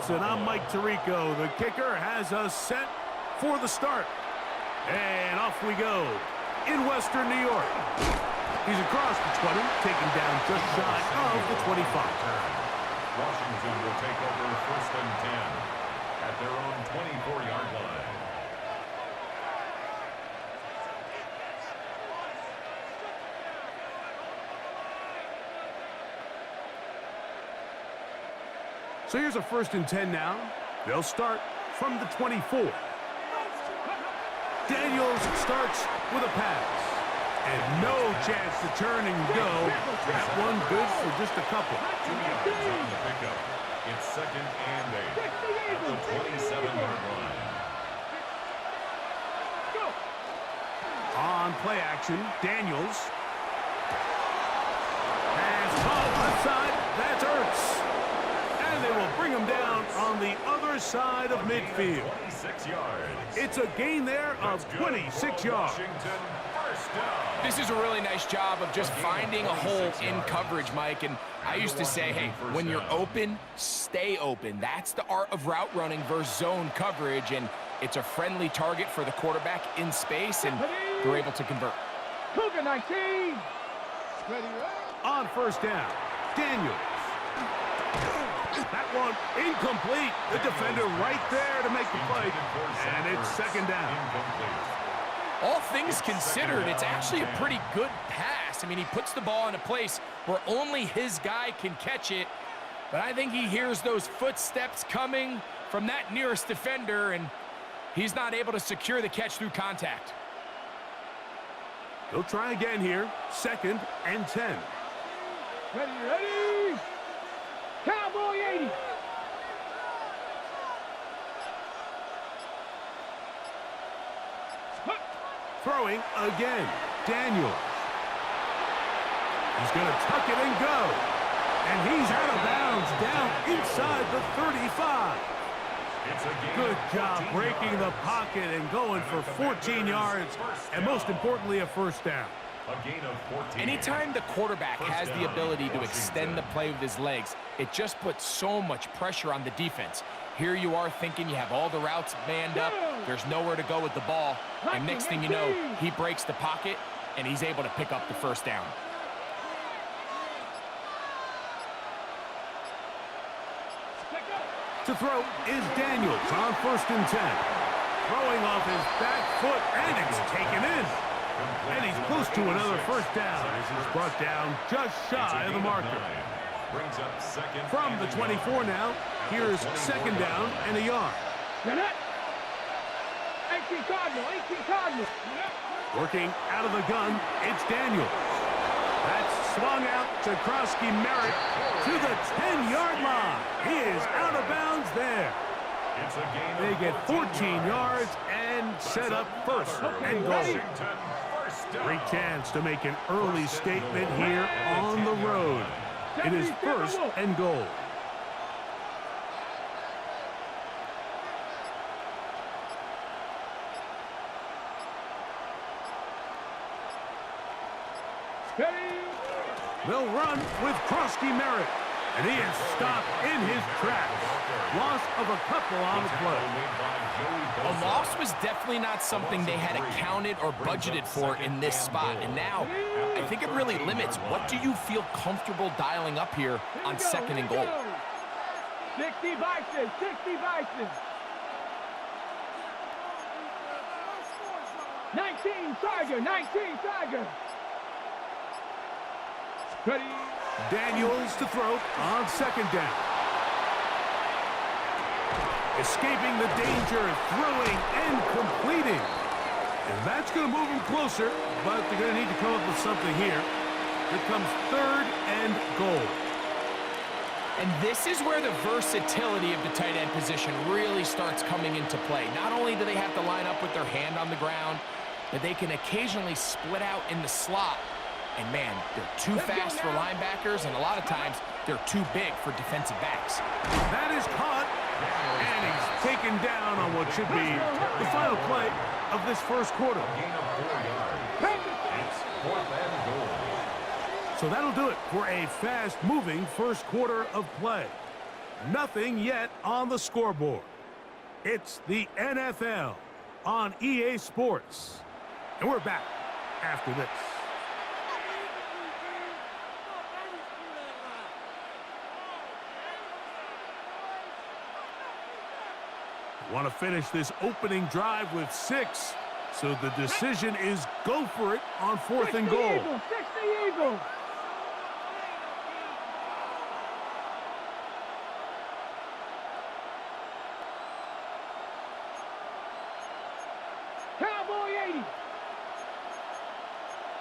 Johnson. I'm Mike Tirico. The kicker has us set for the start. And off we go in Western New York. He's across the 20, taken down just shy of the 25. Washington will take over 1st and 10 at their own 24-yard line. So here's a 1st and 10 now. They'll start from the 24. Daniels starts with a pass. And no chance to turn and go. That one good for just a couple. 2 yards on the pickup. It's 2nd and 8 at the 27-yard line. On play action, Daniels. Pass caught left side. That's Ertz. And they will bring him down on the other side of midfield. 26 yards. It's a gain there of 26 yards. This is a really nice job of just finding a hole in coverage, Mike. And I used to say, hey, when you're open, stay open. That's the art of route running versus zone coverage. And it's a friendly target for the quarterback in space, and they're able to convert. Cougar 19. On 1st down, Daniels. That one incomplete. The defender right there to make the play. And it's 2nd down. All things considered, it's actually a pretty good pass. I mean, he puts the ball in a place where only his guy can catch it. But I think he hears those footsteps coming from that nearest defender, and he's not able to secure the catch through contact. He'll try again here. 2nd and 10. Ready. Cowboy 80. Throwing again. Daniels. He's going to tuck it and go. And he's out of bounds down inside the 35. Good job breaking the pocket and going for 14 yards. And most importantly, a 1st down. A gain of 14. Anytime the quarterback has the ability to extend the play with his legs, it just puts so much pressure on the defense. Here you are thinking you have all the routes manned up, there's nowhere to go with the ball, and next thing you know, he breaks the pocket, and he's able to pick up the 1st down. To throw is Daniels on 1st and 10. Throwing off his back foot, and it's taken in. And he's close to another 1st down as he's brought down just shy of the marker. Brings up 2nd. From the 24 now, here's 2nd down and a yard. 18 Cardinal. Working out of the gun, it's Daniels. That's swung out to Krosky Merritt to the 10-yard line. He is out of bounds there. They get 14 yards and set up 1st and goal. Great chance to make an early statement here on the road. It is 1st and goal. They'll run with Krosky Merritt, and he is stopped in his tracks. Loss of a couple on the play. A loss was definitely not something they had accounted or budgeted for in this spot, and now I think it really limits what do you feel comfortable dialing up here on 2nd and goal. 60 Bison. 19 Tiger. Ready. Daniels to throw on 2nd down. Escaping the danger, throwing and completing. And that's going to move him closer, but they're going to need to come up with something here. Here comes 3rd and goal. And this is where the versatility of the tight end position really starts coming into play. Not only do they have to line up with their hand on the ground, but they can occasionally split out in the slot. And man, they're too fast for linebackers, and a lot of times they're too big for defensive backs. That is caught, and he's taken down on what should be the final play of this 1st quarter. It's 4th and goal. So that'll do it for a fast-moving 1st quarter of play. Nothing yet on the scoreboard. It's the NFL on EA Sports. And we're back after this. Want to finish this opening drive with 6. So the decision is go for it on 4th and goal. 60 Eagles. Cowboy 80.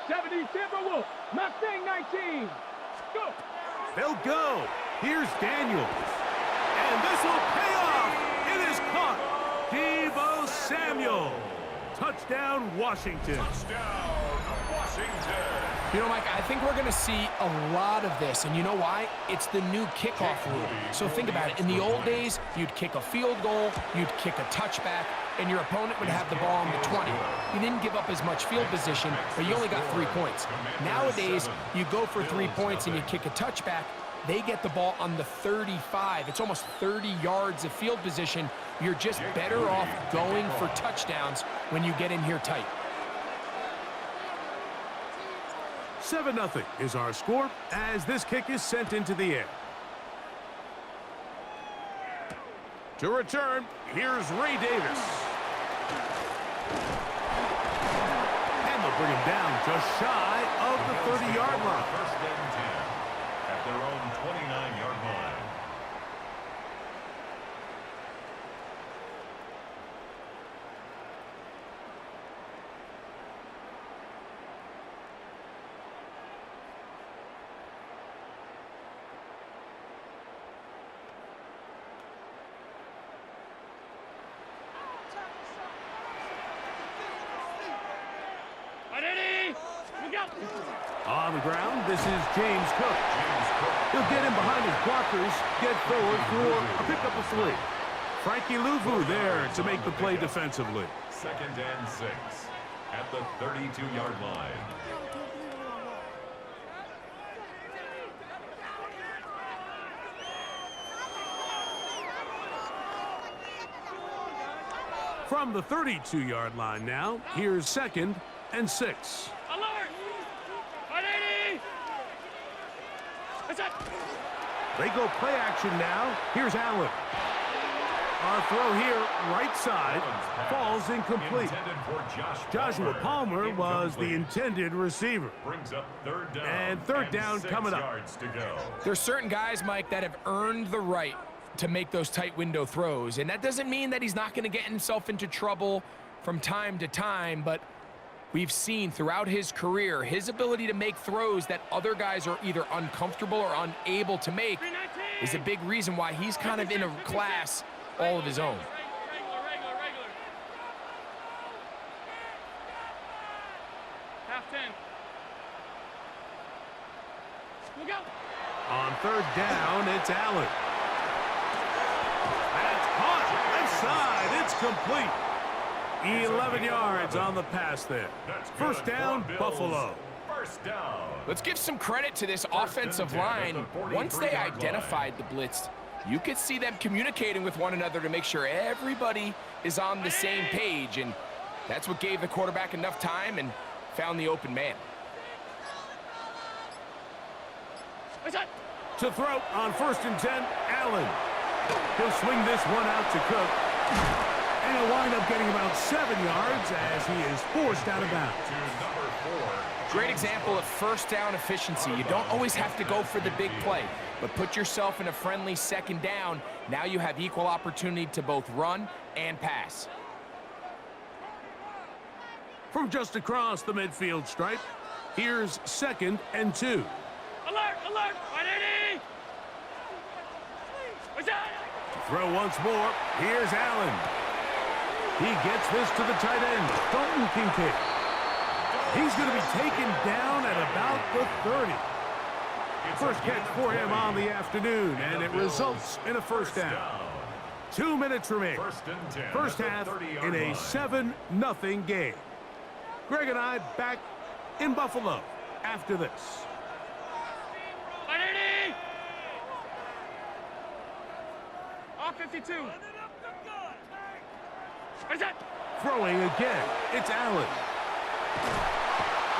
70 Timberwolf. Mustang 19. Go. They'll go. Here's Daniels. And this will pay off. It is caught. Deebo Samuel. Touchdown, Washington. Touchdown, Washington. You know, Mike, I think we're going to see a lot of this, and you know why? It's the new kickoff rule. So think about it. In the old days, you'd kick a field goal, you'd kick a touchback, and your opponent would have the ball on the 20. You didn't give up as much field position, but you only got 3 points. Nowadays, you go for 3 points and you kick a touchback, they get the ball on the 35. It's almost 30 yards of field position. You're just better off going for touchdowns when you get in here tight. 7-0 is our score as this kick is sent into the air. To return, here's Ray Davis. And they'll bring him down just shy of the 30-yard line. First and 10 at their own 29-yard line. On the ground, this is James Cook. He'll get in behind his blockers, get forward for a pickup of 3. Frankie Louvu there to make the play defensively. 2nd and 6 at the 32-yard line. From the 32-yard line now, here's 2nd and 6. They go play action now. Here's Allen. Our throw here, right side, falls incomplete. Joshua Palmer was the intended receiver. Brings up 3rd down. And 3rd down coming up. Yards to go. There's certain guys, Mike, that have earned the right to make those tight window throws. And that doesn't mean that he's not going to get himself into trouble from time to time, but we've seen throughout his career his ability to make throws that other guys are either uncomfortable or unable to make is a big reason why he's kind of in a class all of his own. Half 10. Look out. On 3rd down, it's Allen. That's caught. Left side, it's complete. 11 yards on the pass there. First down, Buffalo. First down. Let's give some credit to this offensive line. Once they identified the blitz, you could see them communicating with one another to make sure everybody is on the same page, and that's what gave the quarterback enough time and found the open man. To throw on 1st and 10, Allen. He'll swing this one out to Cook. And he'll wind up getting about 7 yards as he is forced out of bounds. To number 4. Great example of first down efficiency. You don't always have to go for the big play, but put yourself in a friendly 2nd down. Now you have equal opportunity to both run and pass. From just across the midfield stripe, here's 2nd and 2. Alert! Alert! 180! To throw once more, here's Allen. He gets this to the tight end, Dalton Kincaid. He's going to be taken down at about the 30. First catch for him on the afternoon, and it results in a first down. 2 minutes remain. First half in a 7-0 game. Greg and I back in Buffalo after this. 52. What is that? Throwing again. It's Allen.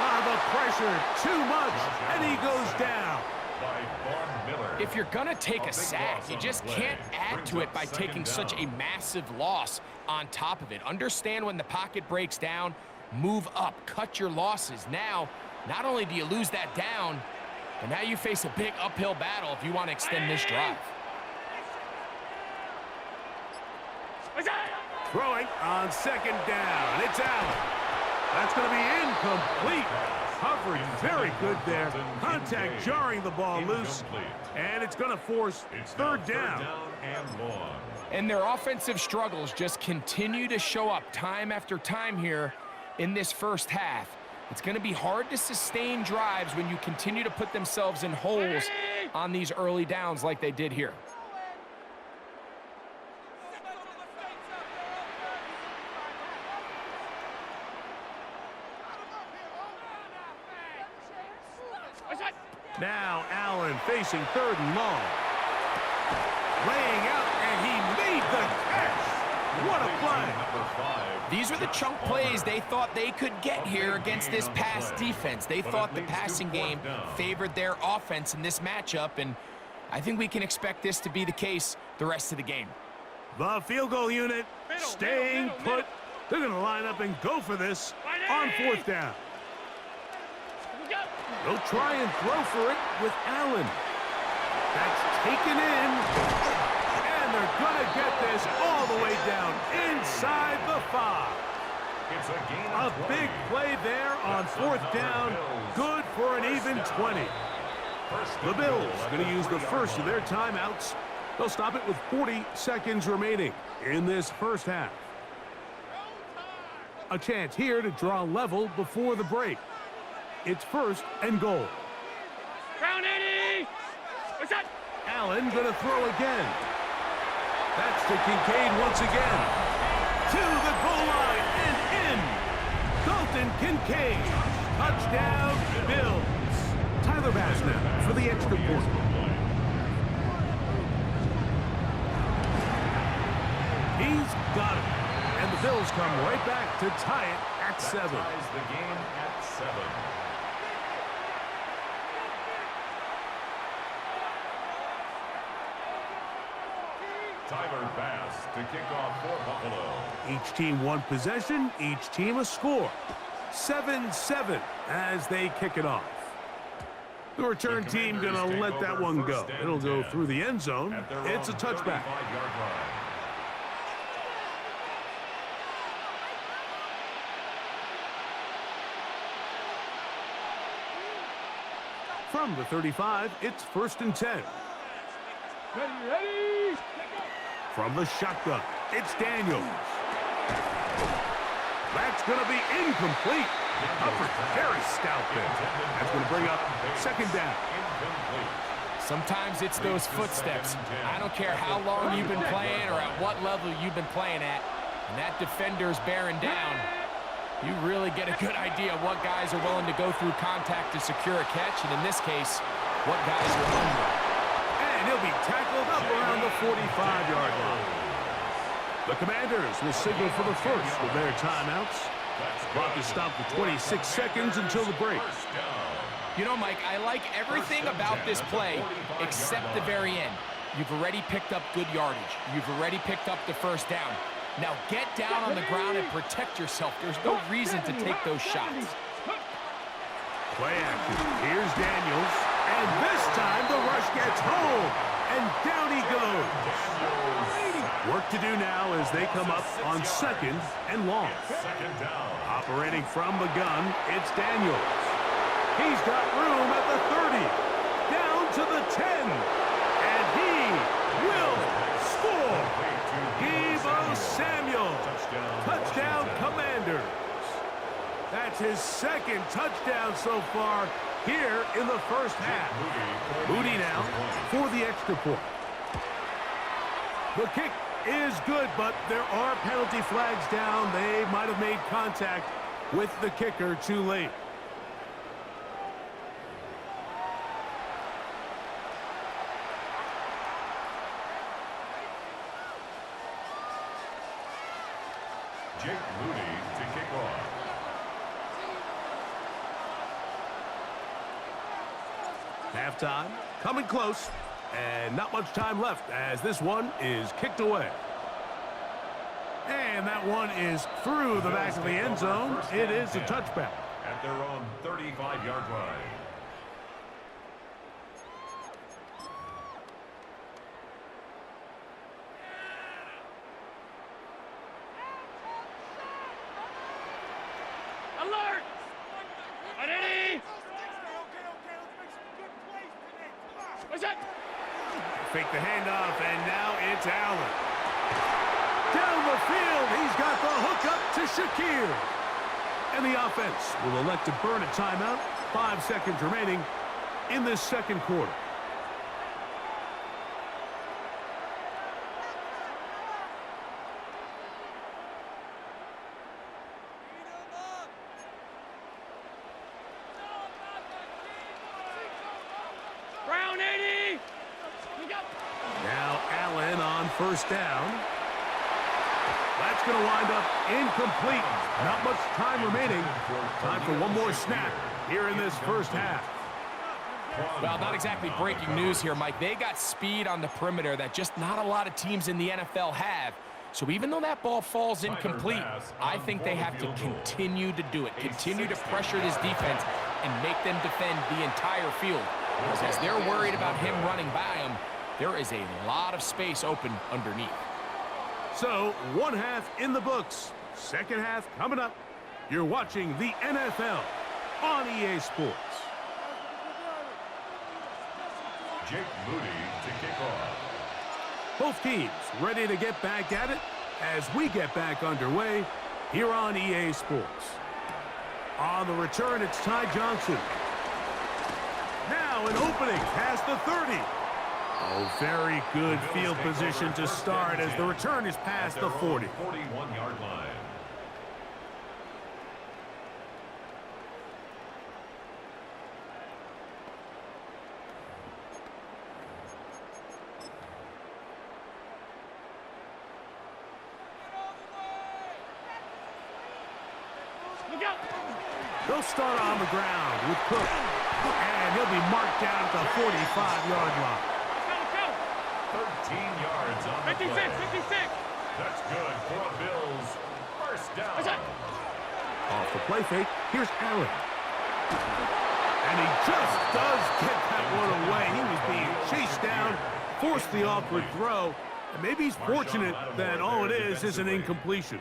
Ah, the pressure. Too much. And he goes down. By Von Miller. If you're going to take a sack, you just can't add to it by taking such a massive loss on top of it. Understand when the pocket breaks down, move up, cut your losses. Now, not only do you lose that down, but now you face a big uphill battle if you want to extend this drive. What's that? Throwing on second down. It's Allen. That's going to be incomplete. Coverage very good there. Contact jarring the ball loose. And it's going to force third down. And long. And their offensive struggles just continue to show up time after time here in this first half. It's going to be hard to sustain drives when you continue to put themselves in holes on these early downs like they did here. Now Allen facing third and long. Laying out, and he made the catch. What a play. These were the chunk plays they thought they could get here against this pass defense. They thought the passing game favored their offense in this matchup, and I think we can expect this to be the case the rest of the game. The field goal unit staying put. They're going to line up and go for this on fourth down. They'll try and throw for it with Allen. That's taken in. And they're going to get this all the way down inside the 5. It's A big play there on fourth down. Good for an even 20. The Bills going to use the first of their timeouts. They'll stop it with 40 seconds remaining in this first half. A chance here to draw level before the break. It's first and goal. Round 80. What's that? Allen going to throw again. That's to Kincaid once again. To the goal line and in. Dalton Kincaid. Touchdown, Bills. Tyler Bass now for the extra point. He's got it. And the Bills come right back to tie it at 7. That ties the game at 7. Tyler Bass to kick off for Buffalo. Each team one possession, each team a score. 7-7 as they kick it off. The return team going to let that one go. It'll go through the end zone. It's a touchback. From the 35, it's first and 10. Ready. From the shotgun, it's Daniels. That's going to be incomplete. Covered very stout there. That's going to bring up second down. Sometimes it's those footsteps. I don't care how long you've been playing or at what level you've been playing at. And that defender's bearing down. You really get a good idea of what guys are willing to go through contact to secure a catch, and in this case, what guys are under. And he'll be tackled up around the 45-yard line. The Commanders will signal for the first of their timeouts. Clock is stopped for 26 seconds until the break. You know, Mike, I like everything about this play except the very end. You've already picked up good yardage. You've already picked up the first down. Now get down on the ground and protect yourself. There's no reason to take those shots. Play action. Here's Daniels. And this time the rush gets home. And down he goes. Work to do now as they come up on second and long. Second down. Operating from the gun, it's Daniels. He's got room at the 30. Down to the 10. And he will score. Deebo Samuel. Touchdown, Commanders. That's his second touchdown so far here in the first half. Moody now for the extra point. The kick is good, but there are penalty flags down. They might have made contact with the kicker too late. Jake Moody to kick off. Halftime, coming close, and not much time left as this one is kicked away. And that one is through the back of the end zone. It is a touchback. At their own 35-yard line. Alert! Ready? What's that? Fake the handoff, and now it's Allen. Down the field, he's got the hook up to Shakir. And the offense will elect to burn a timeout. 5 seconds remaining in this second quarter. Brown 80! Now Allen on first down. That's going to wind up incomplete. Not much time remaining. Time for one more snap here in this first half. Well, not exactly breaking news here, Mike. They got speed on the perimeter that just not a lot of teams in the NFL have. So even though that ball falls incomplete, I think they have to continue to do it. Continue to pressure this defense and make them defend the entire field. Because as they're worried about him running by them, there is a lot of space open underneath. So, one half in the books. Second half coming up. You're watching the NFL on EA Sports. Jake Moody to kick off. Both teams ready to get back at it as we get back underway here on EA Sports. On the return, it's Ty Johnson. Now an opening past the 30. Oh, very good field position to start as the return is past the 40. 41-yard line. Look out! They'll start on the ground with Cook. And he'll be marked down at the 45-yard line. Let's go! 13 yards on the 56, play. 56! That's good for a Bills first down. What's that? Off the play fake, here's Allen. And he just does get that one away. He was being chased down, forced the awkward throw. And maybe he's fortunate that all it is an incompletion.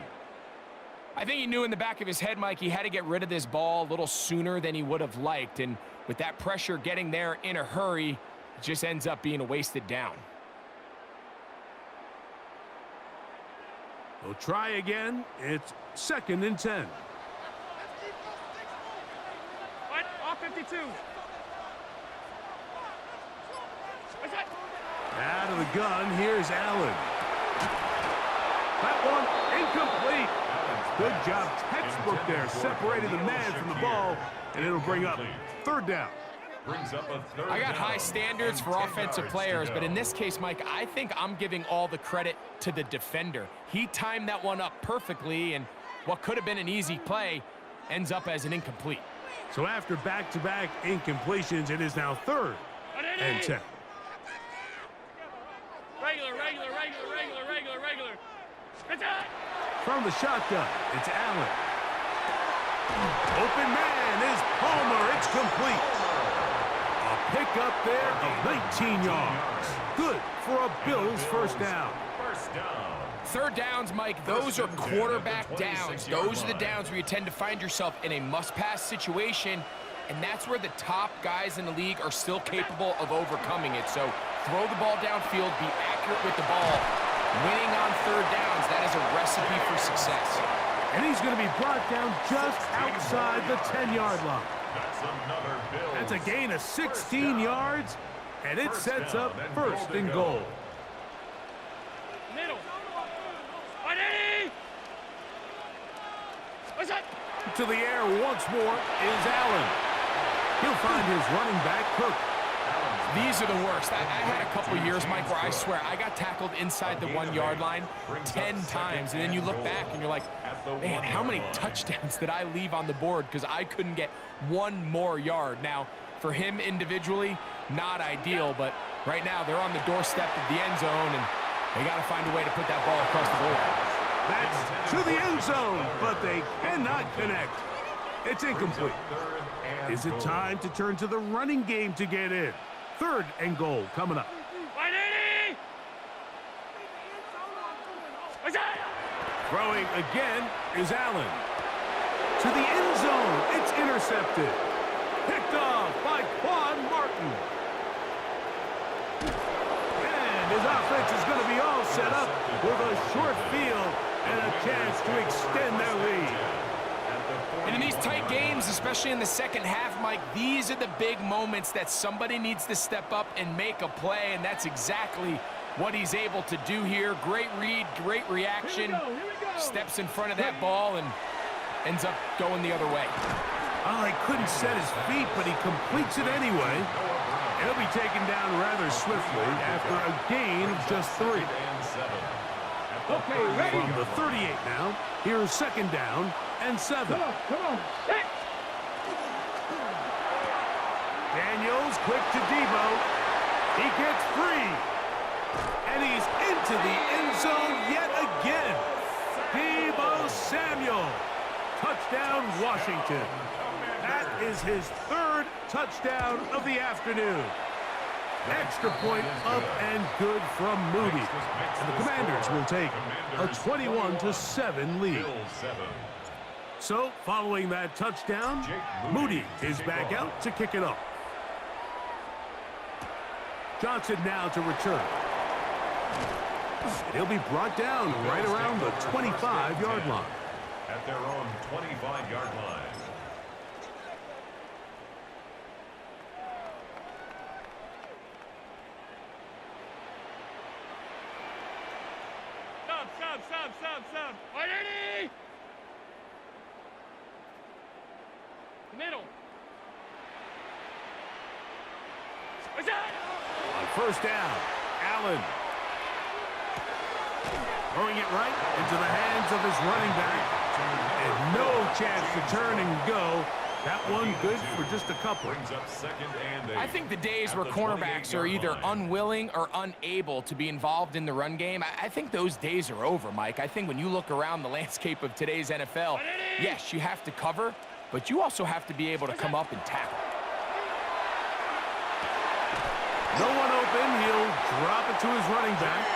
I think he knew in the back of his head, Mike, he had to get rid of this ball a little sooner than he would have liked. And with that pressure getting there in a hurry, it just ends up being a wasted down. They'll try again. It's 2nd and 10. What? Off 52. What's that? Out of the gun, here's Allen. That one incomplete. Good job, textbook there, separating the man from the ball, and it'll bring up 3rd down. Brings up a third I got down. high standards for 10 offensive yards players, to but go. in this case, Mike, I think I'm giving all the credit to the defender. He timed that one up perfectly, and what could have been an easy play ends up as an incomplete. So after back-to-back incompletions, it is now 3rd and 10. Regular. What's that? From the shotgun, it's Allen. Open man is Palmer. It's complete. A pickup there of 19 yards. Good for a Bills first down. First down. 3rd downs, Mike, those are quarterback downs. Those are the downs where you tend to find yourself in a must-pass situation, and that's where the top guys in the league are still capable of overcoming it. So throw the ball downfield, be accurate with the ball. Winning on 3rd downs, that is a recipe for success. And he's going to be brought down just outside the 10-yard line. That's another Bills. That's a gain of 16 yards, and it sets up 1st and goal. Middle. 180! What's that? To the air once more is Allen. He'll find his running back, Cook. These are the worst. I had a couple years, Mike, where I swear I got tackled inside the 1 yard line 10 times, and then you look back and you're like, man, how many touchdowns did I leave on the board because I couldn't get one more yard? Now, for him individually, not ideal, but right now they're on the doorstep of the end zone, and they got to find a way to put that ball across the goal line. That's to the end zone, but they cannot connect. It's incomplete. Is it time to turn to the running game to get in? 3rd and goal coming up. 180! Throwing again is Allen. To the end zone, it's intercepted. Picked off by Quan Martin. And his offense is going to be all set up with a short field and a chance to extend their lead. And in these tight games, especially in the second half, Mike, these are the big moments that somebody needs to step up and make a play, and that's exactly what he's able to do here. Great read, great reaction. Here we go. Steps in front of that ball and ends up going the other way. Oh, he couldn't set his feet, but he completes it anyway. He'll be taken down rather swiftly after a gain of just 3. Okay, ready? From the 38 now, here's 2nd down and 7. Come on. Hit. Daniels quick to Debo. He gets free. And he's into the end zone yet again. Debo Samuel. Touchdown, Washington. That is his 3rd touchdown of the afternoon. Extra point up and good from Moody. And the Commanders will take a 21-7 lead. So, following that touchdown, Moody is back out to kick it off. Johnson now to return. And he'll be brought down right around the 25-yard line. At their own 25-yard line. Sub. 180! Middle. What's that? On 1st down, Allen. Throwing it right into the hands of his running back. And no chance to turn and go. That one good for just a couple. I think the days where cornerbacks are either unwilling or unable to be involved in the run game, I think those days are over, Mike. I think when you look around the landscape of today's NFL, yes, you have to cover, but you also have to be able to come up and tackle. No one open. He'll drop it to his running back.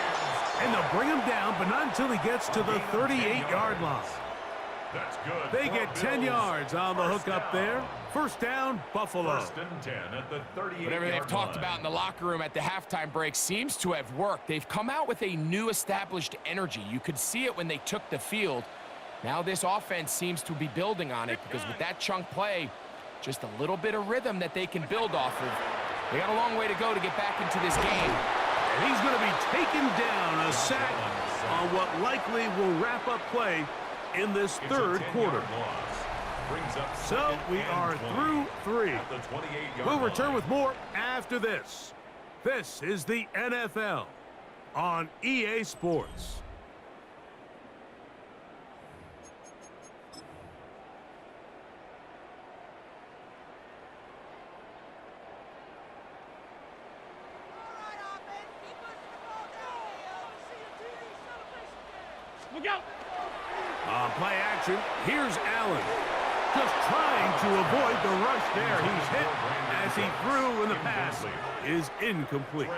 And they'll bring him down, but not until he gets to the 38-yard line. That's good. They get 10 yards on the hook up there. 1st down, Buffalo. 1st and 10 at the 38-yard Whatever they've talked about in the locker room at the halftime break seems to have worked. They've come out with a new established energy. You could see it when they took the field. Now this offense seems to be building on it because with that chunk play, just a little bit of rhythm that they can build off of. They got a long way to go to get back into this game. And he's going to be taken down, a sack on what likely will wrap up play in this 3rd quarter. So we are through 3. We'll return with more after this. This is the NFL on EA Sports. Look out! On play action, here's Allen. Just trying to avoid the rush there. He's hit as he threw, and the pass is incomplete.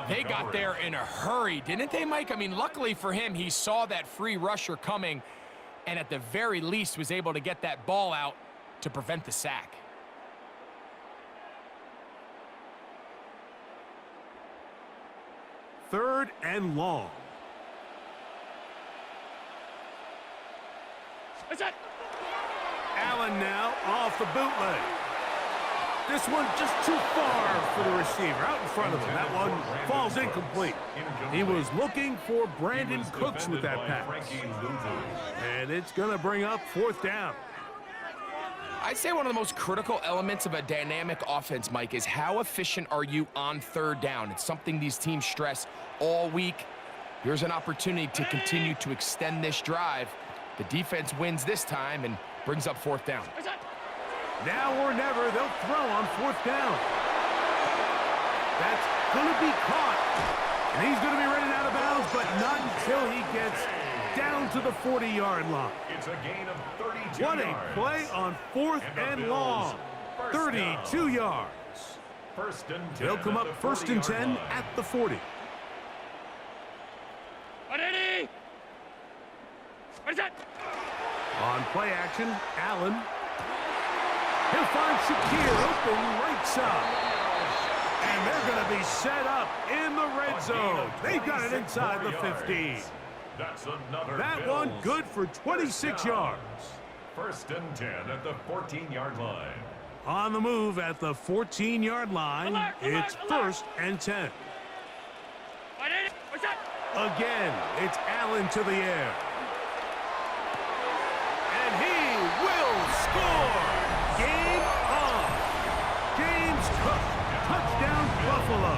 They got there in a hurry, didn't they, Mike? I mean, luckily for him, he saw that free rusher coming and at the very least was able to get that ball out to prevent the sack. Third and long. What's that? Allen now off the bootleg. This one just too far for the receiver, out in front of him. That one falls incomplete. He was looking for Brandon Cooks with that pass. And it's going to bring up 4th down. I'd say one of the most critical elements of a dynamic offense, Mike, is how efficient are you on third down. It's something these teams stress all week. Here's an opportunity to continue to extend this drive. The defense wins this time and brings up fourth down. Now or never, they'll throw on fourth down. That's going to be caught. And he's going to be running out of bounds, but not until he gets down to the 40-yard line. It's a gain of 32 What yards. a play on fourth and long. 32 yards. First and 10. They'll come up first and 10 at the 40. Ready? What is that? On play action, Allen. He'll find Shakir open right side. And they're going to be set up in the red zone. They've got it inside the 15. That's another That Bills one good for 26 yards. First and 10 at the 14-yard line. On the move at the 14-yard line, it's first and 10. Ready? What's that? Again, it's Allen to the air. And he will score. Game on. James Cook, touchdown Buffalo.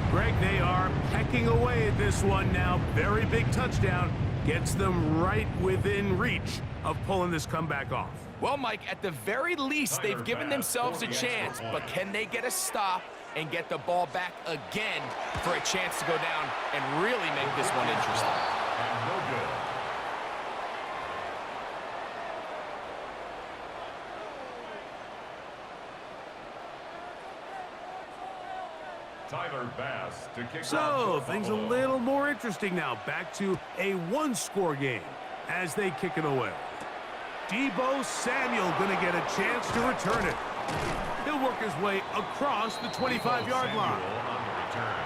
Greg, they are pecking away at this one now. Very big touchdown. Gets them right within reach of pulling this comeback off. Well, Mike, at the very least, they've given themselves a chance, but can they get a stop and get the ball back again for a chance to go down and really make this one interesting? And no good. Tyler Bass to kick So, off for things a Buffalo. little more interesting now. Back to a one-score game as they kick it away. Deebo Samuel going to get a chance to return it. He'll work his way across the 25-yard line. On the return.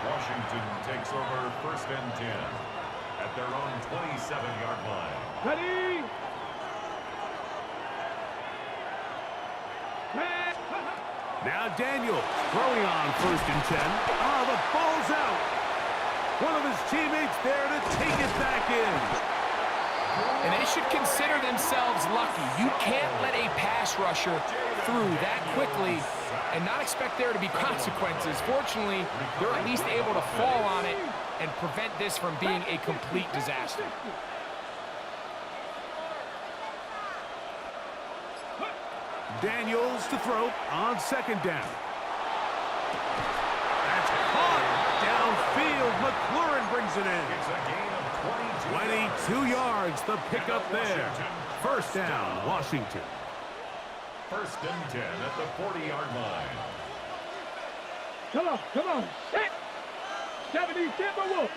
Washington takes over first and 10 at their own 27-yard line. Ready? Now Daniels throwing on first and 10. Oh, the ball's out. One of his teammates there to take it back in. And they should consider themselves lucky. You can't let a pass rusher through that quickly and not expect there to be consequences. Fortunately, they're at least able to fall on it and prevent this from being a complete disaster. Daniels to throw on second down. That's caught downfield. McLaurin brings it in. It's a gain of 22 22 yards, the pickup there. First down, Washington. First and 10 at the 40-yard line. Come on. Set. 70 Timberwolves.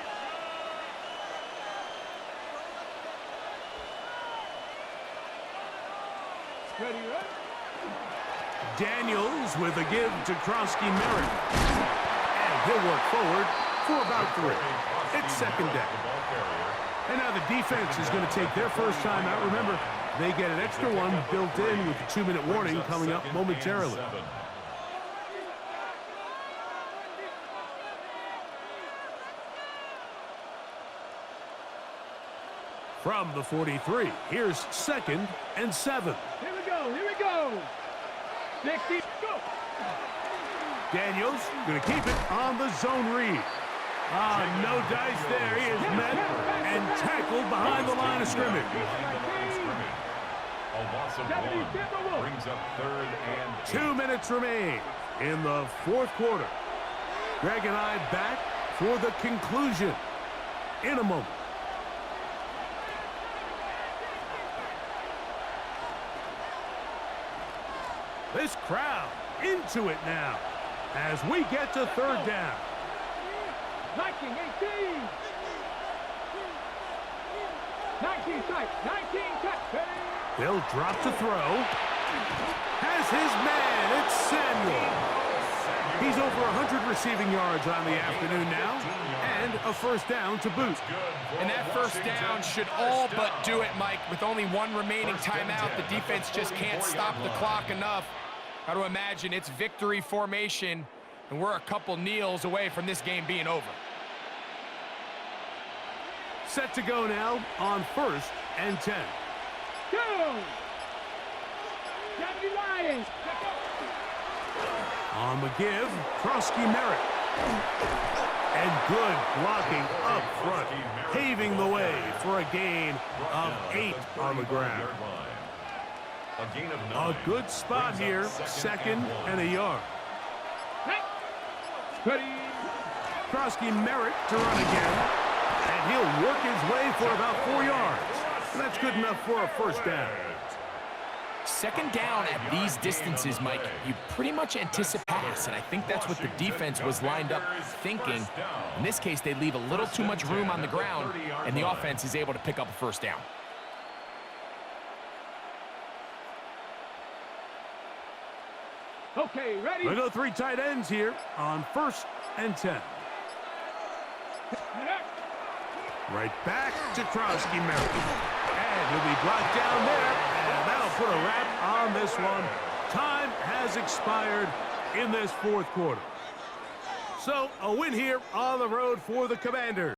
Ready, right? Daniels with a give to Krosky-Merritt. And he'll work forward for about 3. It's second down. And now the defense is going to take their first time out. Remember, they get an extra one built in with the 2-minute warning coming up momentarily. From the 43, here's second and 7. Here we go. 60, go. Daniels going to keep it on the zone read. No dice there. He is met and tackled behind the line of scrimmage. A loss of 1 brings up third and 2 minutes remain in the fourth quarter. Greg and I back for the conclusion in a moment. This crowd into it now as we get to third down. 19, 18. 19 tight. 19 tight. Ready? They'll drop to throw. Has his man. It's Samuel. He's over 100 receiving yards on the afternoon now, and a first down to boot. And that first down should all but do it, Mike. With only 1 remaining timeout, the defense just can't stop the clock enough. Got to imagine it's victory formation, and we're a couple kneels away from this game being over. Set to go now on first and 10. 2. Deputy Lions. On the give, Krusky Merritt. And good blocking up front, paving the way for a gain of 8 on the ground. A gain of 9. A good spot here, second and a yard. Ready. Krusky Merritt to run again, and he'll work his way for about 4 yards. That's good enough for a first down. Second down at these distances, Mike, you pretty much anticipate pass, and I think that's what the defense was lined up thinking. In this case, they leave a little too much room on the ground, and the offense is able to pick up a first down. Okay, ready. We go 3 tight ends here on 1st and 10. Right back to Krusky Merritt. And he'll be brought down there, and that'll put a wrap on this one. Time has expired in this 4th quarter. So, a win here on the road for the Commanders.